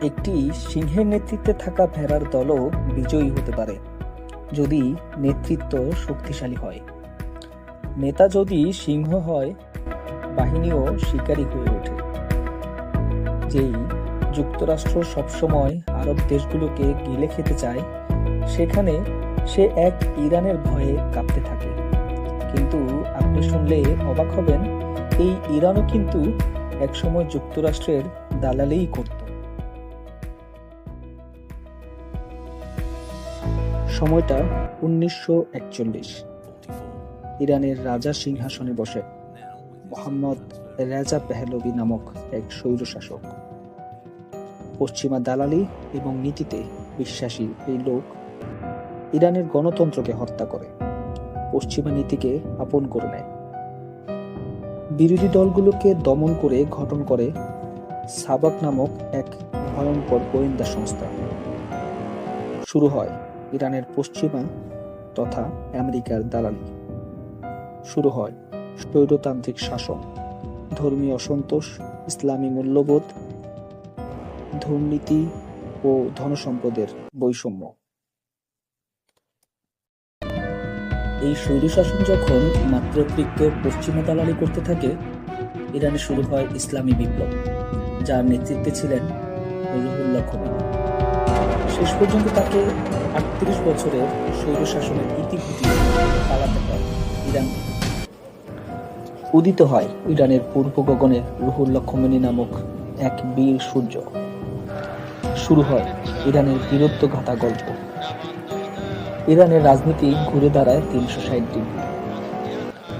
একটি সিংহের নেতৃত্বে থাকা ভেড়ার দলও বিজয়ী হতে পারে যদি নেতৃত্ব শক্তিশালী হয়। নেতা যদি সিংহ হয়, বাহিনীও শিকারী হয়ে ওঠে। যেই যুক্তরাষ্ট্র সবসময় আরব দেশগুলোকে গিলে খেতে চায়, সেখানে সে এক ইরানের ভয়ে কাঁপতে থাকে। কিন্তু আপনি শুনলে অবাক হবেন, এই ইরানও কিন্তু একসময় যুক্তরাষ্ট্রের দালালিই করত। সময়টা 1941। ইরানের রাজা সিংহাসনে বসে মোহাম্মদ রেজা পেহলভি নামক এক স্বৈরশাসক। পশ্চিমা দালালি এবং নীতিতে বিশ্বাসী এই লোক ইরানের গণতন্ত্রকে হত্যা করে, পশ্চিমা নীতিকে আপন করে নেয়। বিরোধী দলগুলোকে দমন করে গঠন করে সাবাক নামক এক ভয়ঙ্কর গোয়েন্দা সংস্থা। শুরু হয় ইরানের পশ্চিমা তথা আমেরিকার দালালি। শুরু হয় স্বৈরতান্ত্রিক শাসন, ধর্মীয় অসন্তোষ, ইসলামী মূল্যবোধ, দুর্নীতি ও ধনসম্পদের বৈষম্য। এই স্বৈরশাসন যখন মাত্রাতিরিক্ত পশ্চিমা দালালি করতে থাকে, ইরানে শুরু হয় ইসলামী বিপ্লব, যার নেতৃত্বে ছিলেন রুহুল্লাহ খোমেনি। শেষ পর্যন্ত তাকে 38 বছরের স্বৈরশাসনের ইতি ঘটিয়ে পালাতে হয় ইরান থেকে। উদিত হয় ইরানের পূর্ব গগনে রুহুল্লাহ খোমেনি নামক এক বীর সূর্য। শুরু হয় ইরানের বীরত্বগাথা গল্প। ইরানের রাজনীতি ঘুরে দাঁড়ায় 360 ডিগ্রি।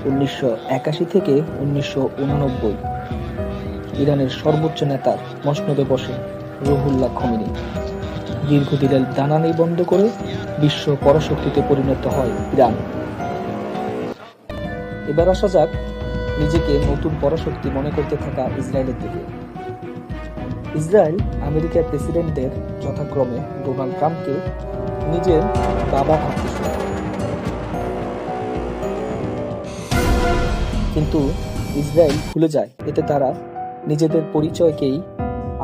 1981 থেকে 1989 ইরানের সর্বোচ্চ নেতার মসনদে বসে রুহুল্লাহ খোমেনি। দীর্ঘদিনের দালালি বন্ধ করে বিশ্ব পরাশক্তিতে পরিণত হয় ইরান। এবার আসা যাক নিজেকে নতুন পরাশক্তি মনে করতে থাকা ইসরায়েলের দিকে। ইসরায়েল আমেরিকার প্রেসিডেন্টদের যথাক্রমে ডোনাল্ড ট্রাম্পকে নিজের বাবা ভাবতে শুরু করে। কিন্তু ইসরায়েল ভুলে যায় এতে তারা নিজেদের পরিচয়কেই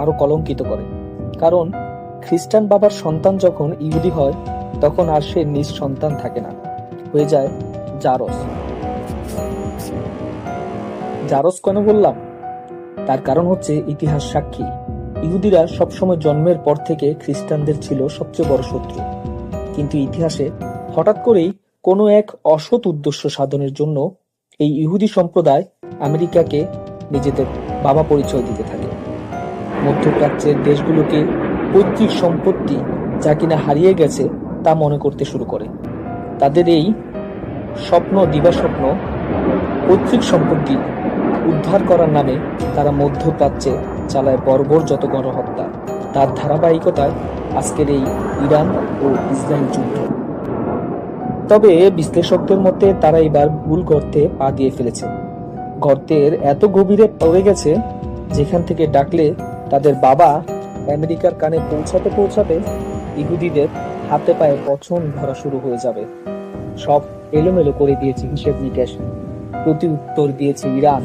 আরো কলঙ্কিত করে। কারণ খ্রিস্টান বাবার সন্তান যখন ইহুদি হয়, তখন আর সে নিজ সন্তান থাকে না, হয়ে যায় জারস। জারস কেন বললাম? তার কারণ হচ্ছে ইতিহাস সাক্ষী, ইহুদিরা সবসময় জন্মের পর থেকে খ্রিস্টানদের ছিল সবচেয়ে বড় শত্রু। কিন্তু ইতিহাসে হঠাৎ করেই কোনো এক অসৎ উদ্দেশ্য সাধনের জন্য এই ইহুদি সম্প্রদায় আমেরিকাকে নিজেদের বাবা পরিচয় দিতে থাকে। মধ্যপ্রাচ্যের দেশগুলোকে পৈতৃক সম্পত্তি যা কিনা হারিয়ে গেছে তা মনে করতে শুরু করে। তাদের এই দিবাস্বপ্ন পৈতৃক সম্পত্তি উদ্ধার করার নামে তারা মধ্যপ্রাচ্যে চালায় বর্বর যত গণহত্যা। তার ধারাবাহিকতায় আজকের এই ইরান ও ইসরায়েল যুদ্ধ। তবে বিশ্লেষকদের মতে তারা এবার ভুল গর্তে পা দিয়ে ফেলেছে। গর্তের এত গভীরে পড়ে গেছে, যেখান থেকে ডাকলে তাদের বাবা আমেরিকার কানে পৌঁছাতে পৌঁছাতে ইহুদিদের হাতে পায়ে পছন ধরা শুরু হয়ে যাবে। সব এলোমেলো করে দিয়েছে হিসেব নিকেশ, প্রতি উত্তর দিয়েছে ইরান।